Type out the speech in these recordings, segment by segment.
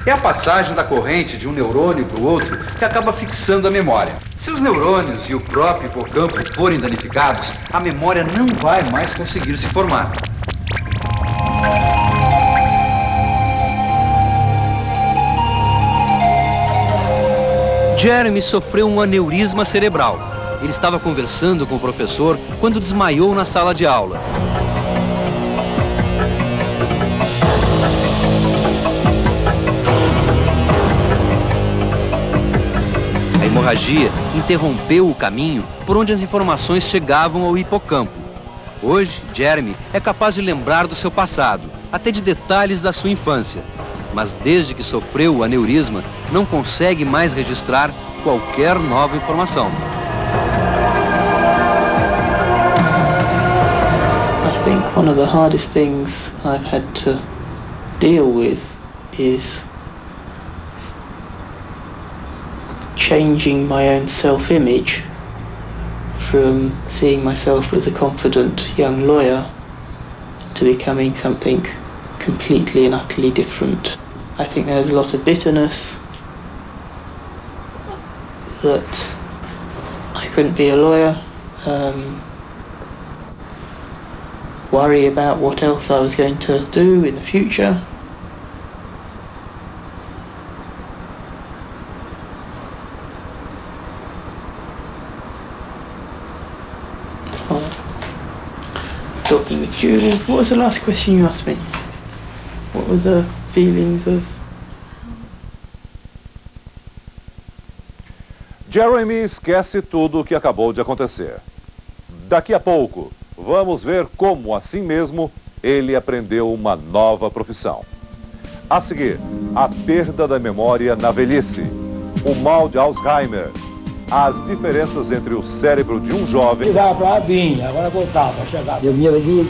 É a passagem da corrente de um neurônio para o outro que acaba fixando a memória. Se os neurônios e o próprio hipocampo forem danificados, a memória não vai mais conseguir se formar. Jeremy sofreu um aneurisma cerebral. Ele estava conversando com o professor quando desmaiou na sala de aula. A hemorragia interrompeu o caminho por onde as informações chegavam ao hipocampo. Hoje, Jeremy é capaz de lembrar do seu passado, até de detalhes da sua infância. Mas desde que sofreu o aneurisma, não consegue mais registrar qualquer nova informação. I think one of the hardest things I've had to deal with is changing my own self-image from seeing myself as a confident young lawyer to becoming something completely and utterly different. I think there's a lot of bitterness that I couldn't be a lawyer, worry about what else I was going to do in the future. Talking with Julie, what was the last question you asked me? What were the feelings of... Jeremy esquece tudo o que acabou de acontecer. Daqui a pouco, vamos ver como, assim mesmo, ele aprendeu uma nova profissão. A seguir, a perda da memória na velhice, o mal de Alzheimer, as diferenças entre o cérebro de um jovem... Chegava para vir, agora voltava, chegava. Eu vinha de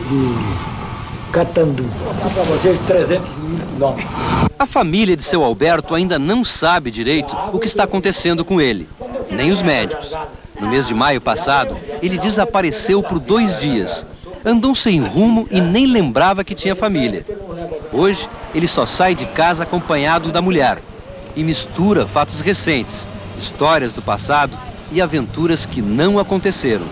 Catandu. Vou contar para vocês 300 quilômetros. A família de seu Alberto ainda não sabe direito o que está acontecendo com ele, nem os médicos. No mês de maio passado, ele desapareceu por 2 dias. Andou sem rumo e nem lembrava que tinha família. Hoje, ele só sai de casa acompanhado da mulher e mistura fatos recentes, histórias do passado e aventuras que não aconteceram.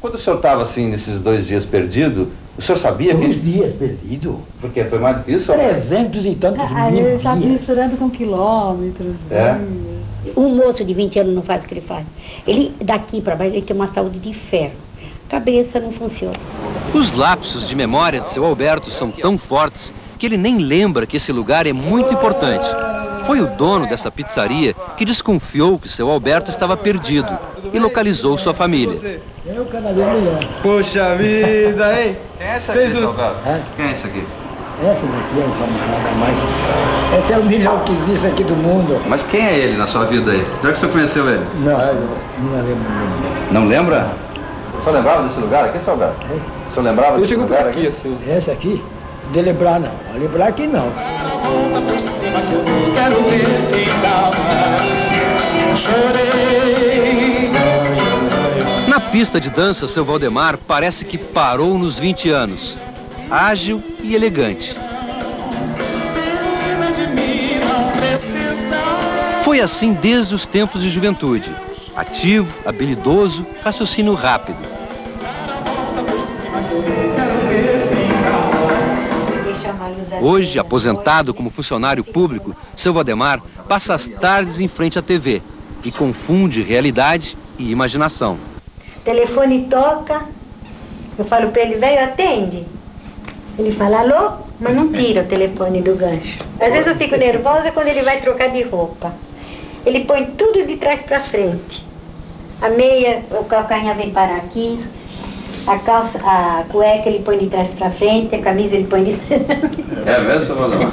Quando o senhor estava assim, nesses 2 dias perdido, o senhor sabia que... 2 dias perdido? Porque foi mais do que isso? 300 e tantos mil Ele está dias. misturando com quilômetros. É? Um moço de 20 anos não faz o que ele faz. Ele, daqui para baixo, ele tem uma saúde de ferro. A cabeça não funciona. Os lapsos de memória de seu Alberto são tão fortes que ele nem lembra que esse lugar é muito importante. Foi o dono dessa pizzaria que desconfiou que seu Alberto estava perdido e localizou sua família. Eu cada vez melhor. Poxa vida, hein? Quem é essa aqui, seu Alberto? Quem é esse aqui? Essa daqui é um camarada mais... Esse é o melhor que existe aqui do mundo. Mas quem é ele na sua vida aí? Será que o senhor conheceu ele? Não, eu não lembro. Não lembra? O senhor lembrava desse lugar aqui, seu Alberto? O senhor lembrava desse lugar aqui? Essa aqui? De lembrar não. Lembrar aqui não. Na pista de dança, seu Valdemar parece que parou nos 20 anos. Ágil e elegante. Foi assim desde os tempos de juventude. Ativo, habilidoso, raciocínio rápido. Hoje, aposentado como funcionário público, seu Valdemar passa as tardes em frente à TV e confunde realidade e imaginação. O telefone toca, eu falo para ele, velho, atende. Ele fala, alô, mas não tira o telefone do gancho. Às vezes eu fico nervosa quando ele vai trocar de roupa. Ele põe tudo de trás para frente. A meia, o calcanhar vem parar aqui. A calça, a cueca ele põe de trás para frente, a camisa ele põe de... É mesmo, seu Valdemar?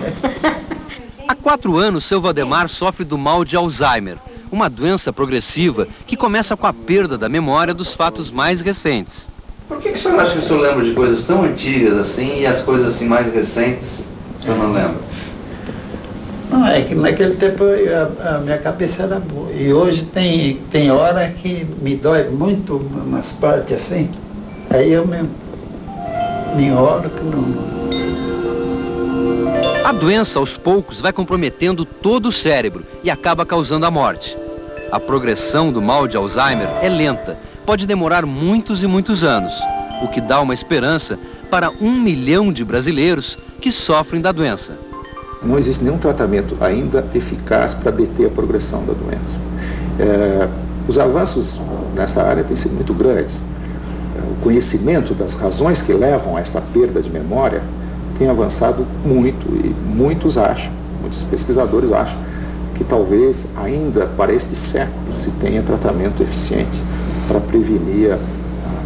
Há 4 anos, seu Valdemar sofre do mal de Alzheimer, uma doença progressiva que começa com a perda da memória dos fatos mais recentes. Por que o senhor acha que o senhor lembra de coisas tão antigas assim e as coisas assim mais recentes o senhor não lembra? Não, é que naquele tempo a minha cabeça era boa. E hoje tem hora que me dói muito umas partes assim. Aí eu me enrolo que não... A doença, aos poucos, vai comprometendo todo o cérebro e acaba causando a morte. A progressão do mal de Alzheimer é lenta, pode demorar muitos e muitos anos, o que dá uma esperança para 1 milhão de brasileiros que sofrem da doença. Não existe nenhum tratamento ainda eficaz para deter a progressão da doença. Os avanços nessa área têm sido muito grandes. O conhecimento das razões que levam a essa perda de memória tem avançado muito e muitos pesquisadores acham que talvez ainda para este século se tenha tratamento eficiente para prevenir a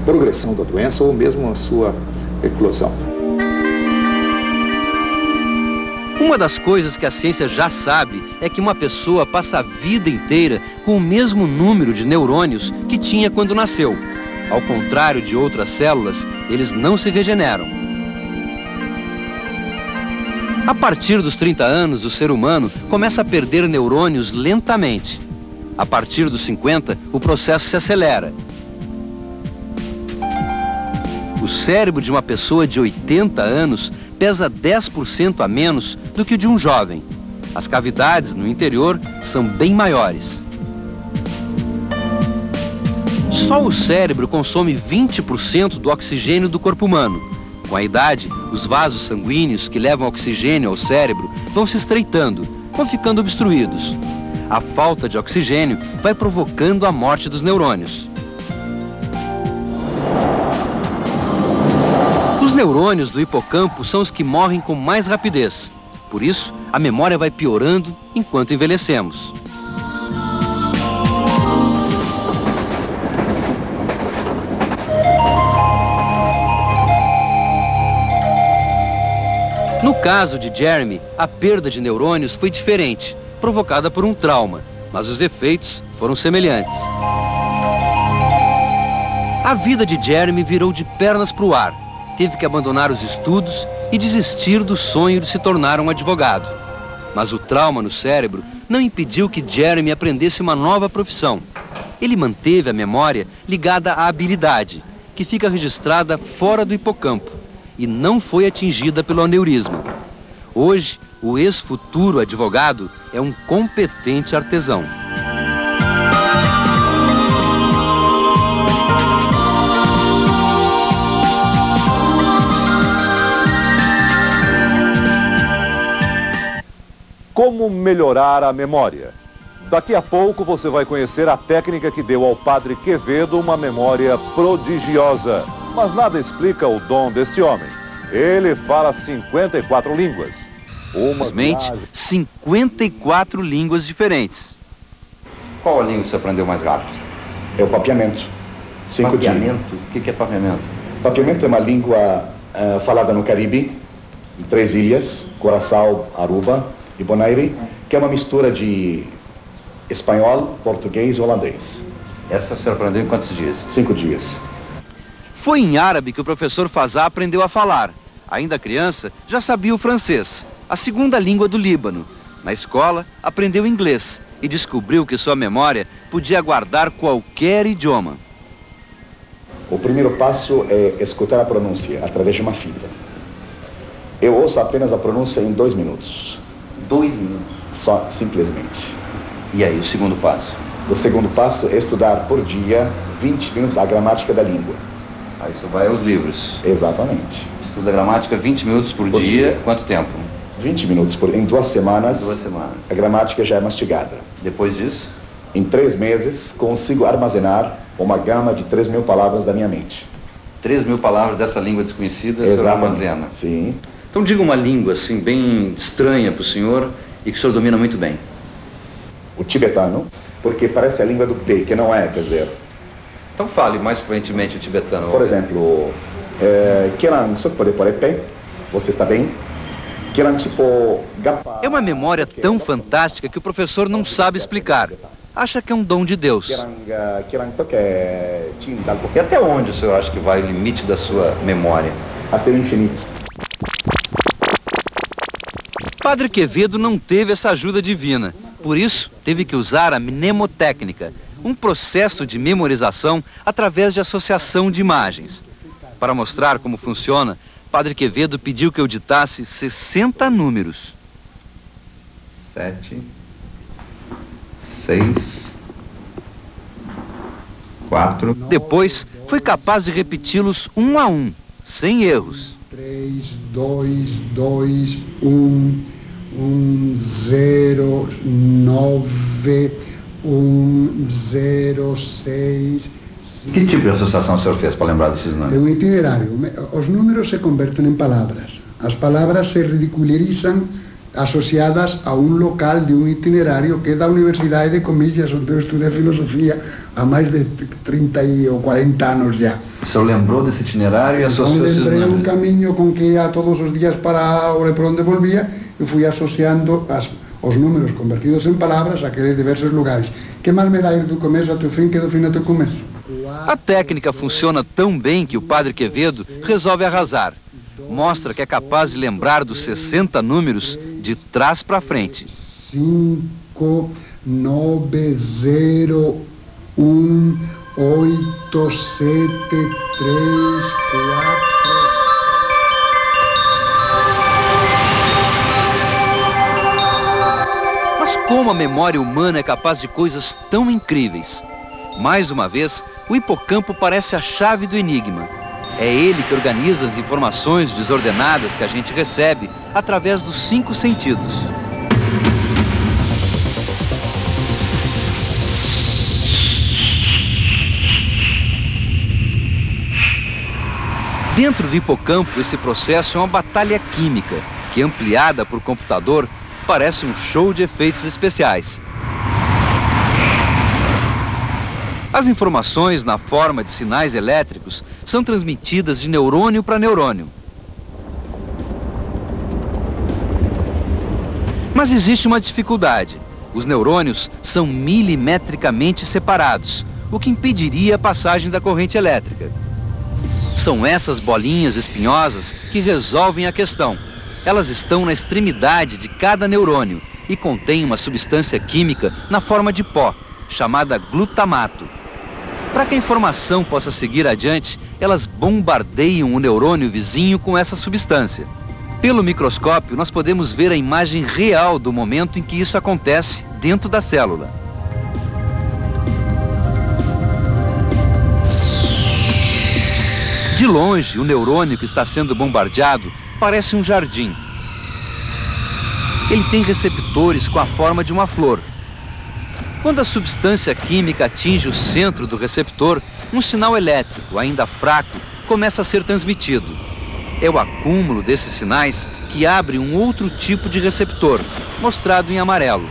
progressão da doença ou mesmo a sua eclosão. Uma das coisas que a ciência já sabe é que uma pessoa passa a vida inteira com o mesmo número de neurônios que tinha quando nasceu. Ao contrário de outras células, eles não se regeneram. A partir dos 30 anos, o ser humano começa a perder neurônios lentamente. A partir dos 50, o processo se acelera. O cérebro de uma pessoa de 80 anos pesa 10% a menos do que o de um jovem. As cavidades no interior são bem maiores. Só o cérebro consome 20% do oxigênio do corpo humano. Com a idade, os vasos sanguíneos que levam oxigênio ao cérebro vão se estreitando, vão ficando obstruídos. A falta de oxigênio vai provocando a morte dos neurônios. Os neurônios do hipocampo são os que morrem com mais rapidez. Por isso, a memória vai piorando enquanto envelhecemos. No caso de Jeremy, a perda de neurônios foi diferente, provocada por um trauma, mas os efeitos foram semelhantes. A vida de Jeremy virou de pernas para o ar. Teve que abandonar os estudos e desistir do sonho de se tornar um advogado. Mas o trauma no cérebro não impediu que Jeremy aprendesse uma nova profissão. Ele manteve a memória ligada à habilidade, que fica registrada fora do hipocampo, e não foi atingida pelo aneurisma. Hoje, o ex-futuro advogado é um competente artesão. Como melhorar a memória? Daqui a pouco você vai conhecer a técnica que deu ao padre Quevedo uma memória prodigiosa. Mas nada explica o dom desse homem. Ele fala 54 línguas. Simplesmente 54 línguas diferentes. Qual a língua que você aprendeu mais rápido? É o papiamento. Papiamento? O que é papiamento? Papiamento é uma língua falada no Caribe, em 3 ilhas, Curaçao, Aruba e Bonaire, que é uma mistura de espanhol, português e holandês. Essa você aprendeu em quantos dias? 5 dias. Foi em árabe que o professor Fazá aprendeu a falar. Ainda criança, já sabia o francês, a segunda língua do Líbano. Na escola, aprendeu inglês e descobriu que sua memória podia guardar qualquer idioma. O primeiro passo é escutar a pronúncia através de uma fita. Eu ouço apenas a pronúncia em 2 minutos. 2 minutos? Só, simplesmente. E aí, o segundo passo? O segundo passo é estudar por dia 20 minutos a gramática da língua. Aí isso vai aos livros. Exatamente. Estuda gramática 20 minutos por dia. Quanto tempo? 20 minutos em 2 semanas. 2 semanas. A gramática já é mastigada. Depois disso? Em 3 meses, consigo armazenar uma gama de 3.000 palavras da minha mente. 3.000 palavras dessa língua desconhecida, o senhor armazena? Sim. Então diga uma língua assim bem estranha para o senhor e que o senhor domina muito bem. O tibetano, porque parece a língua do P, que não é, quer dizer. Então fale mais fluentemente o tibetano. Por exemplo, você está bem? É uma memória tão fantástica que o professor não sabe explicar. Acha que é um dom de Deus. E até onde o senhor acha que vai o limite da sua memória? Até o infinito. Padre Quevedo não teve essa ajuda divina. Por isso, teve que usar a mnemotécnica, um processo de memorização através de associação de imagens. Para mostrar como funciona, Padre Quevedo pediu que eu ditasse 60 números. 7, 6, 4. Depois, foi capaz de repeti-los um a um, sem erros. 3, 2, 2, 1, 0, 9, 0, 6... Que tipo de associação o senhor fez para lembrar desses números? É um itinerário. Os números se convertem em palavras. As palavras se ridicularizam associadas a um local de um itinerário que é da Universidade de Comillas, onde eu estudei filosofia há mais de 30 ou 40 anos já. O senhor lembrou desse itinerário e associou esses números? Lembrei um caminho com que ia todos os dias para a aula e por onde volvia, e fui associando os números convertidos em palavras àqueles diversos lugares. Que mais me dá ir do começo ao teu fim que do fim ao teu começo? A técnica funciona tão bem que o Padre Quevedo resolve arrasar. Mostra que é capaz de lembrar dos 60 números de trás para frente. 5, 9, 0, 1, 8, 7, 3, 4... Mas como a memória humana é capaz de coisas tão incríveis? Mais uma vez, o hipocampo parece a chave do enigma. É ele que organiza as informações desordenadas que a gente recebe através dos 5 sentidos. Dentro do hipocampo, esse processo é uma batalha química, que ampliada por computador, parece um show de efeitos especiais. As informações na forma de sinais elétricos são transmitidas de neurônio para neurônio. Mas existe uma dificuldade. Os neurônios são milimetricamente separados, o que impediria a passagem da corrente elétrica. São essas bolinhas espinhosas que resolvem a questão. Elas estão na extremidade de cada neurônio e contêm uma substância química na forma de pó, chamada glutamato. Para que a informação possa seguir adiante, elas bombardeiam o neurônio vizinho com essa substância. Pelo microscópio, nós podemos ver a imagem real do momento em que isso acontece dentro da célula. De longe, o neurônio que está sendo bombardeado parece um jardim. Ele tem receptores com a forma de uma flor. Quando a substância química atinge o centro do receptor, um sinal elétrico, ainda fraco, começa a ser transmitido. É o acúmulo desses sinais que abre um outro tipo de receptor, mostrado em amarelo.